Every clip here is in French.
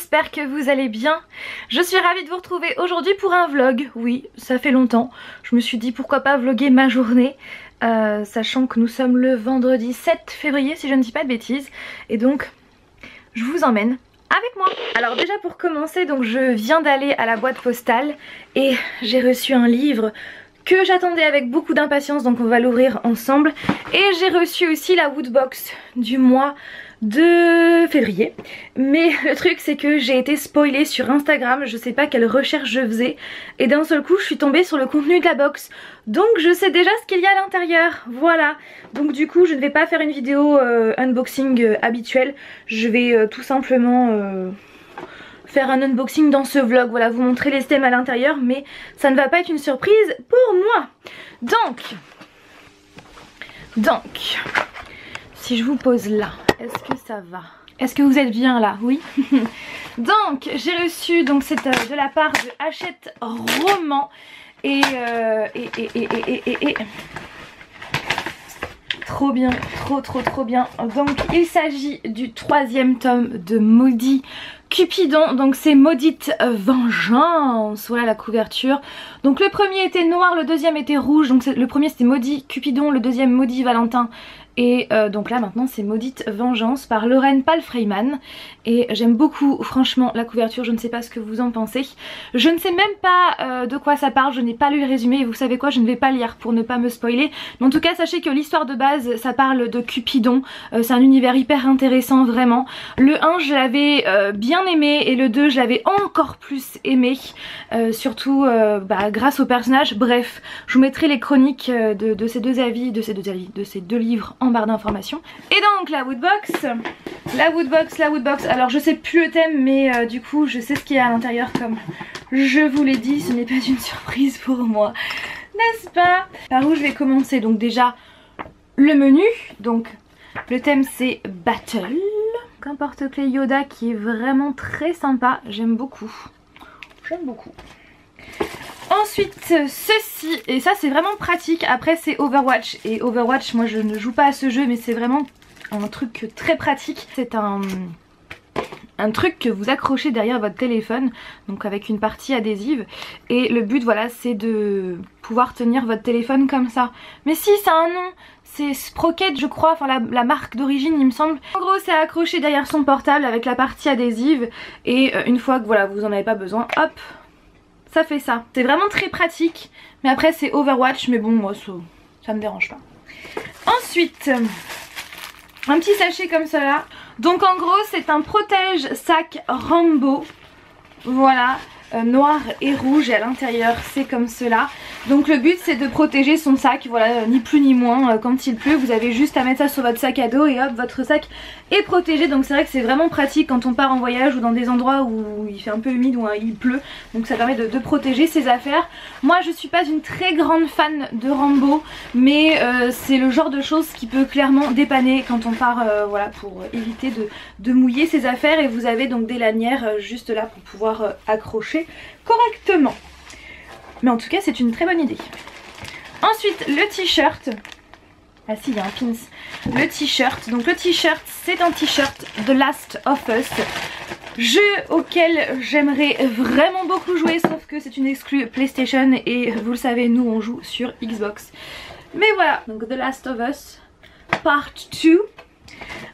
j'espère que vous allez bien. Je suis ravie de vous retrouver aujourd'hui pour un vlog. Oui, ça fait longtemps. Je me suis dit pourquoi pas vlogger ma journée, sachant que nous sommes le vendredi 7 février si je ne dis pas de bêtises. Et donc, je vous emmène avec moi. Alors déjà pour commencer, donc je viens d'aller à la boîte postale et j'ai reçu un livre que j'attendais avec beaucoup d'impatience, donc on va l'ouvrir ensemble. Et j'ai reçu aussi la Woodbox du mois de février. Mais le truc c'est que j'ai été spoilée sur Instagram, je sais pas quelle recherche je faisais, et d'un seul coup je suis tombée sur le contenu de la box. Donc je sais déjà ce qu'il y a à l'intérieur, voilà. Donc du coup je ne vais pas faire une vidéo unboxing habituelle, je vais tout simplement faire un unboxing dans ce vlog, voilà, vous montrer les stems à l'intérieur, mais ça ne va pas être une surprise pour moi. Donc, si je vous pose là, est-ce que ça va? Est-ce que vous êtes bien là? Oui. Donc, j'ai reçu, donc c'est de la part de Hachette Roman et trop bien, trop bien. Donc il s'agit du 3e tome de Maudit Cupidon, donc c'est Maudite Vengeance, voilà la couverture. Donc le premier était noir, le deuxième était rouge, donc le premier c'était Maudit Cupidon, le deuxième Maudit Valentin. Et donc là maintenant c'est Maudite Vengeance par Lorraine Palfreyman. Et j'aime beaucoup franchement la couverture, je ne sais pas ce que vous en pensez. Je ne sais même pas de quoi ça parle, je n'ai pas lu le résumé et vous savez quoi, je ne vais pas lire pour ne pas me spoiler. Mais en tout cas sachez que l'histoire de base ça parle de Cupidon, c'est un univers hyper intéressant vraiment. Le 1 je l'avais bien aimé et le 2 je l'avais encore plus aimé, surtout grâce au personnage. Bref, je vous mettrai les chroniques de ces deux livres en barre d'informations. Et donc la Woodbox, alors je sais plus le thème mais du coup je sais ce qu'il y a à l'intérieur, comme je vous l'ai dit, ce n'est pas une surprise pour moi, n'est-ce pas? Par où je vais commencer? Donc déjà le menu, donc le thème c'est Battle, un porte-clés Yoda qui est vraiment très sympa, j'aime beaucoup. Ensuite ceci, et ça c'est vraiment pratique, après c'est Overwatch, et Overwatch moi je ne joue pas à ce jeu mais c'est vraiment un truc très pratique. C'est un truc que vous accrochez derrière votre téléphone, donc avec une partie adhésive, et le but voilà c'est de pouvoir tenir votre téléphone comme ça. Mais si, ça a un nom, c'est Sprocket je crois, enfin la marque d'origine il me semble. En gros c'est accroché derrière son portable avec la partie adhésive, et une fois que voilà vous en avez pas besoin, hop, ça fait ça. C'est vraiment très pratique, mais après c'est Overwatch, mais bon moi ça me dérange pas. Ensuite un petit sachet comme cela. Donc en gros c'est un protège sac Rambo, voilà, noir et rouge, et à l'intérieur c'est comme cela. Donc le but c'est de protéger son sac, voilà, ni plus ni moins. Quand il pleut vous avez juste à mettre ça sur votre sac à dos et hop, votre sac est protégé. Donc c'est vrai que c'est vraiment pratique quand on part en voyage ou dans des endroits où il fait un peu humide ou il pleut. Donc ça permet de protéger ses affaires. Moi je suis pas une très grande fan de Rambo, mais c'est le genre de choses qui peut clairement dépanner quand on part voilà, pour éviter de mouiller ses affaires. Et vous avez donc des lanières juste là pour pouvoir accrocher correctement. Mais en tout cas c'est une très bonne idée. Ensuite le t-shirt. Ah si, il y a un pins. Le t-shirt. Donc le t-shirt c'est un t-shirt de Last of Us, jeu auquel j'aimerais vraiment beaucoup jouer, sauf que c'est une exclue PlayStation et vous le savez nous on joue sur Xbox. Mais voilà, donc The Last of Us Part 2.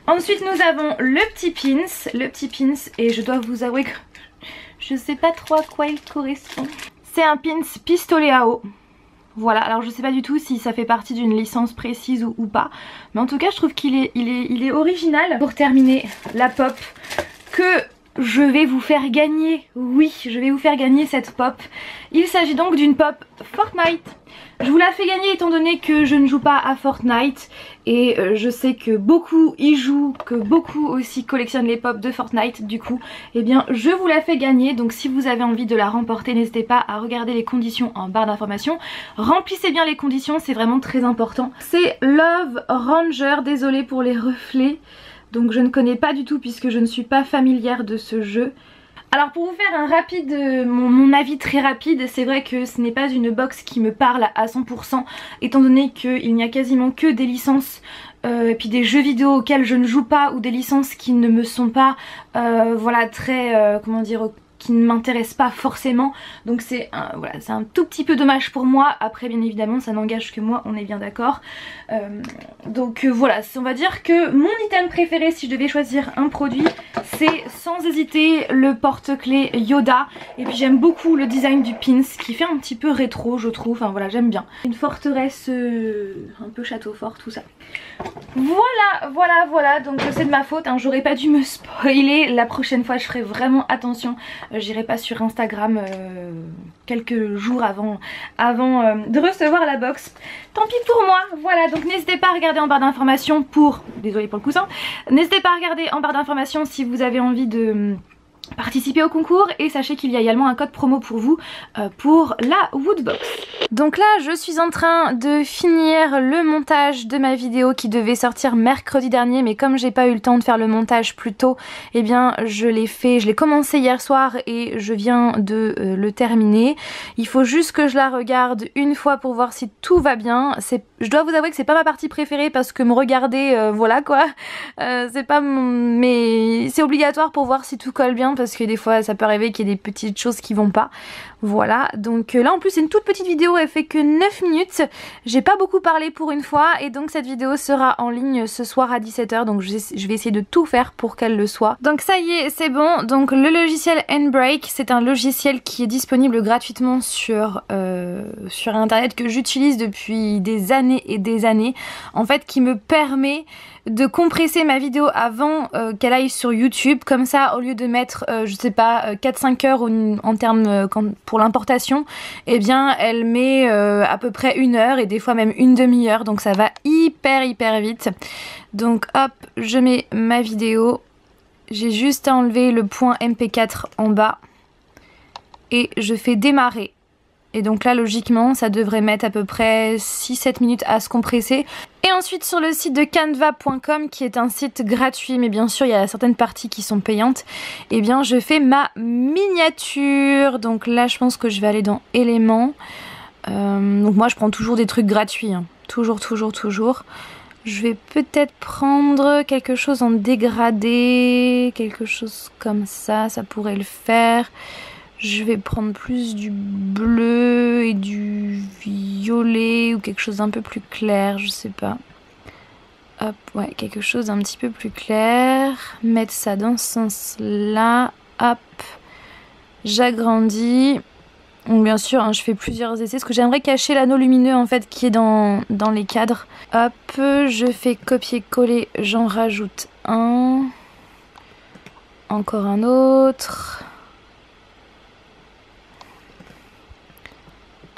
Ensuite nous avons le petit pins, et je dois vous avouer que je sais pas trop à quoi il correspond. C'est un pins pistolet à eau. Voilà, alors je sais pas du tout si ça fait partie d'une licence précise ou pas, mais en tout cas je trouve qu'il est original. Pour terminer, la pop que je vais vous faire gagner. Oui, je vais vous faire gagner cette pop. Il s'agit donc d'une pop Fortnite. Je vous la fais gagner étant donné que je ne joue pas à Fortnite, et je sais que beaucoup y jouent, que beaucoup aussi collectionnent les pops de Fortnite. Du coup, eh bien je vous la fais gagner. Donc si vous avez envie de la remporter, n'hésitez pas à regarder les conditions en barre d'informations. Remplissez bien les conditions, c'est vraiment très important. C'est Love Ranger, désolée pour les reflets. Donc je ne connais pas du tout puisque je ne suis pas familière de ce jeu. Alors pour vous faire un rapide, mon avis très rapide, c'est vrai que ce n'est pas une box qui me parle à 100% étant donné qu'il n'y a quasiment que des licences et puis des jeux vidéo auxquels je ne joue pas ou des licences qui ne me sont pas voilà très comment dire, qui ne m'intéressent pas forcément, donc c'est voilà, c'est un tout petit peu dommage pour moi. Après bien évidemment ça n'engage que moi, on est bien d'accord. Donc voilà, on va dire que mon item préféré si je devais choisir un produit, c'est sans hésiter le porte-clés Yoda. Et puis j'aime beaucoup le design du pins qui fait un petit peu rétro je trouve, enfin voilà, j'aime bien. Une forteresse un peu château fort, tout ça. Voilà, donc c'est de ma faute, hein, j'aurais pas dû me spoiler. La prochaine fois je ferai vraiment attention, j'irai pas sur Instagram quelques jours avant de recevoir la box. Tant pis pour moi, voilà, donc n'hésitez pas à regarder en barre d'informations désolée pour le coussin, n'hésitez pas à regarder en barre d'informations si vous avez envie de participer au concours, et sachez qu'il y a également un code promo pour vous pour la Woodbox. Donc là je suis en train de finir le montage de ma vidéo qui devait sortir mercredi dernier, mais comme j'ai pas eu le temps de faire le montage plus tôt, eh bien je l'ai commencé hier soir et je viens de le terminer. Il faut juste que je la regarde une fois pour voir si tout va bien. Je dois vous avouer que c'est pas ma partie préférée parce que me regarder voilà quoi, c'est pas mais c'est obligatoire pour voir si tout colle bien, parce que des fois ça peut arriver qu'il y ait des petites choses qui vont pas. Voilà, donc là en plus c'est une toute petite vidéo, elle fait que 9 minutes. J'ai pas beaucoup parlé pour une fois, et donc cette vidéo sera en ligne ce soir à 17 h, donc je vais essayer de tout faire pour qu'elle le soit. Donc ça y est, c'est bon. Donc le logiciel Handbrake, c'est un logiciel qui est disponible gratuitement sur internet, que j'utilise depuis des années et des années, en fait, qui me permet de compresser ma vidéo avant qu'elle aille sur YouTube. Comme ça, au lieu de mettre je sais pas 4-5 heures en termes pour l'importation, eh bien elle met à peu près 1 heure et des fois même une demi-heure, donc ça va hyper vite. Donc hop, je mets ma vidéo, j'ai juste à enlever le point MP4 en bas et je fais démarrer. Et donc là logiquement ça devrait mettre à peu près 6-7 minutes à se compresser. Et ensuite sur le site de canva.com, qui est un site gratuit, mais bien sûr il y a certaines parties qui sont payantes, et bien je fais ma miniature. Donc là je pense que je vais aller dans éléments. Donc moi je prends toujours des trucs gratuits, hein. Toujours. Je vais peut-être prendre quelque chose en dégradé, quelque chose comme ça, ça pourrait le faire. Je vais prendre plus du bleu et du violet ou quelque chose d'un peu plus clair, je sais pas. Hop, ouais, quelque chose d'un petit peu plus clair. Mettre ça dans ce sens-là. Hop, j'agrandis. Donc bien sûr, hein, je fais plusieurs essais parce que j'aimerais cacher l'anneau lumineux en fait qui est dans les cadres. Hop, je fais copier-coller, j'en rajoute un. Encore un autre.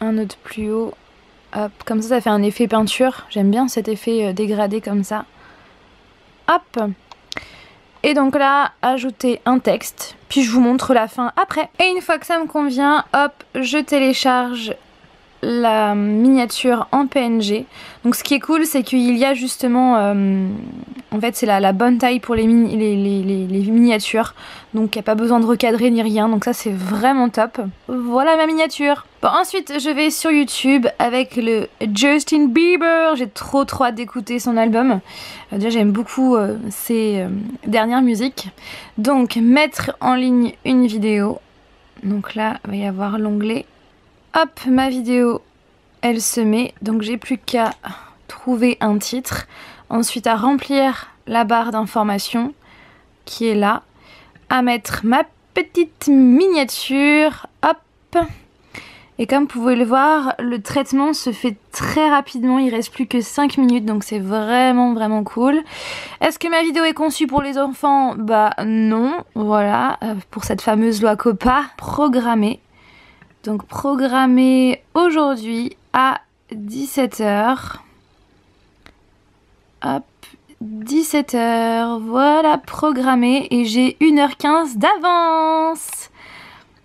Un autre plus haut, hop, comme ça fait un effet peinture, j'aime bien cet effet dégradé comme ça, hop. Et donc là, ajouter un texte, puis je vous montre la fin après. Et une fois que ça me convient, hop, je télécharge la miniature en PNG. Donc ce qui est cool, c'est qu'il y a justement en fait c'est la bonne taille pour les miniatures, donc il n'y a pas besoin de recadrer ni rien, donc ça c'est vraiment top. Voilà ma miniature. Bon, ensuite je vais sur YouTube avec le Justin Bieber. J'ai trop hâte d'écouter son album. Déjà j'aime beaucoup ses dernières musiques. Donc mettre en ligne une vidéo. Donc là il va y avoir l'onglet. Hop, ma vidéo, elle se met, donc j'ai plus qu'à trouver un titre, ensuite à remplir la barre d'informations qui est là, à mettre ma petite miniature, hop. Et comme vous pouvez le voir, le traitement se fait très rapidement, il reste plus que 5 minutes, donc c'est vraiment cool. Est-ce que ma vidéo est conçue pour les enfants? Bah non, voilà, pour cette fameuse loi COPPA. Programmer. Donc programmé aujourd'hui à 17 h. Hop, 17 h, voilà, programmé, et j'ai 1h15 d'avance.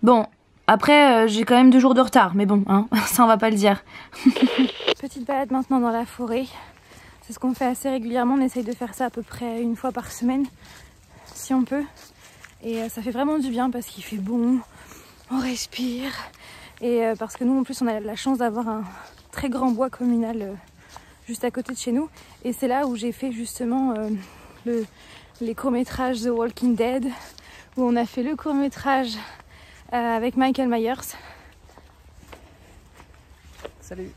Bon, après j'ai quand même 2 jours de retard, mais bon, hein, ça on va pas le dire. Petite balade maintenant dans la forêt. C'est ce qu'on fait assez régulièrement, on essaye de faire ça à peu près 1 fois par semaine, si on peut. Et ça fait vraiment du bien parce qu'il fait bon, on respire. Et parce que nous en plus on a la chance d'avoir un très grand bois communal juste à côté de chez nous. Et c'est là où j'ai fait justement les courts-métrages The Walking Dead, où on a fait le court-métrage avec Michael Myers. Salut.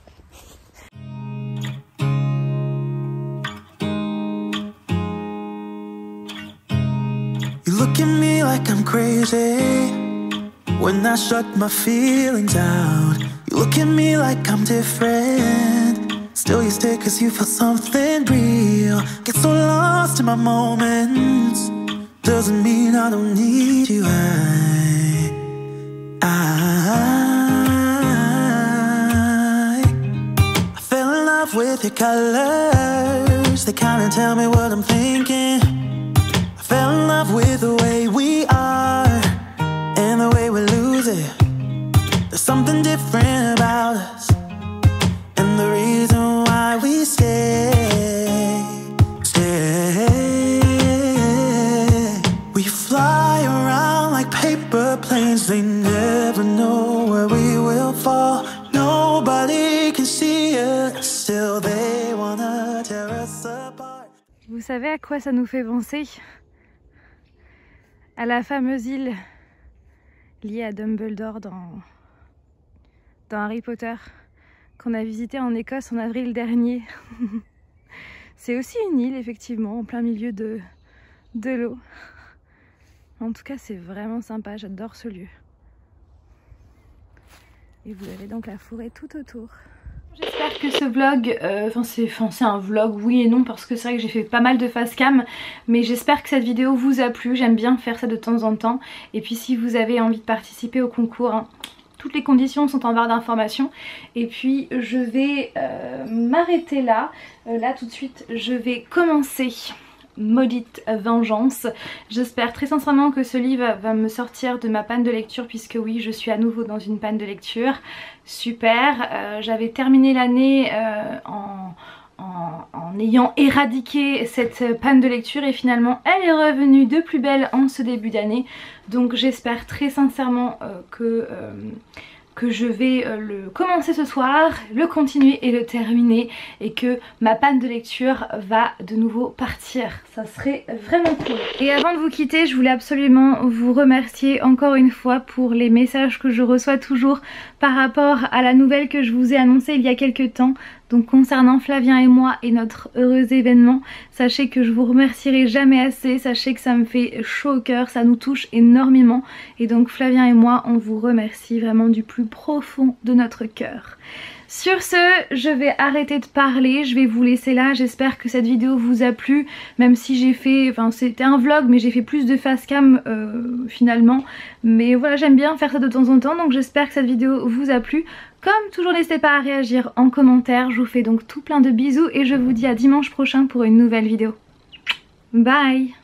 You look at me like I'm crazy when I shut my feelings out. You look at me like I'm different, still you stay cause you feel something real. Get so lost in my moments, doesn't mean I don't need you. I fell in love with your colors, they kinda tell me what I'm thinking. I fell in love with the way we are and the way we lose it. There's something different about us, and the reason why we stay. We fly around like paper planes, they never know where we will fall. Nobody can see us, still they wanna tear us apart. Vous savez à quoi ça nous fait penser? À la fameuse île liée à Dumbledore dans Harry Potter, qu'on a visité en Écosse en avril dernier. C'est aussi une île effectivement en plein milieu de l'eau. En tout cas c'est vraiment sympa, j'adore ce lieu. Et vous avez donc la forêt tout autour. J'espère que ce vlog, c'est un vlog oui et non parce que c'est vrai que j'ai fait pas mal de face cam, mais j'espère que cette vidéo vous a plu. J'aime bien faire ça de temps en temps. Et puis si vous avez envie de participer au concours, hein, toutes les conditions sont en barre d'informations. Et puis je vais m'arrêter là. Là tout de suite je vais commencer Maudite Vengeance. J'espère très sincèrement que ce livre va me sortir de ma panne de lecture, puisque oui, je suis à nouveau dans une panne de lecture. Super. J'avais terminé l'année en ayant éradiqué cette panne de lecture et finalement elle est revenue de plus belle en ce début d'année. Donc j'espère très sincèrement que je vais le commencer ce soir, le continuer et le terminer, et que ma panne de lecture va de nouveau partir. Ça serait vraiment cool. Et avant de vous quitter, je voulais absolument vous remercier encore une fois pour les messages que je reçois toujours par rapport à la nouvelle que je vous ai annoncée il y a quelques temps. Donc concernant Flavien et moi et notre heureux événement, sachez que je vous remercierai jamais assez, sachez que ça me fait chaud au cœur, ça nous touche énormément. Et donc Flavien et moi, on vous remercie vraiment du plus profond de notre cœur. Sur ce, je vais arrêter de parler, je vais vous laisser là. J'espère que cette vidéo vous a plu, même si j'ai fait, enfin c'était un vlog mais j'ai fait plus de face cam finalement. Mais voilà, j'aime bien faire ça de temps en temps, donc j'espère que cette vidéo vous a plu. Comme toujours, n'hésitez pas à réagir en commentaire. Je vous fais donc tout plein de bisous et je vous dis à dimanche prochain pour une nouvelle vidéo. Bye!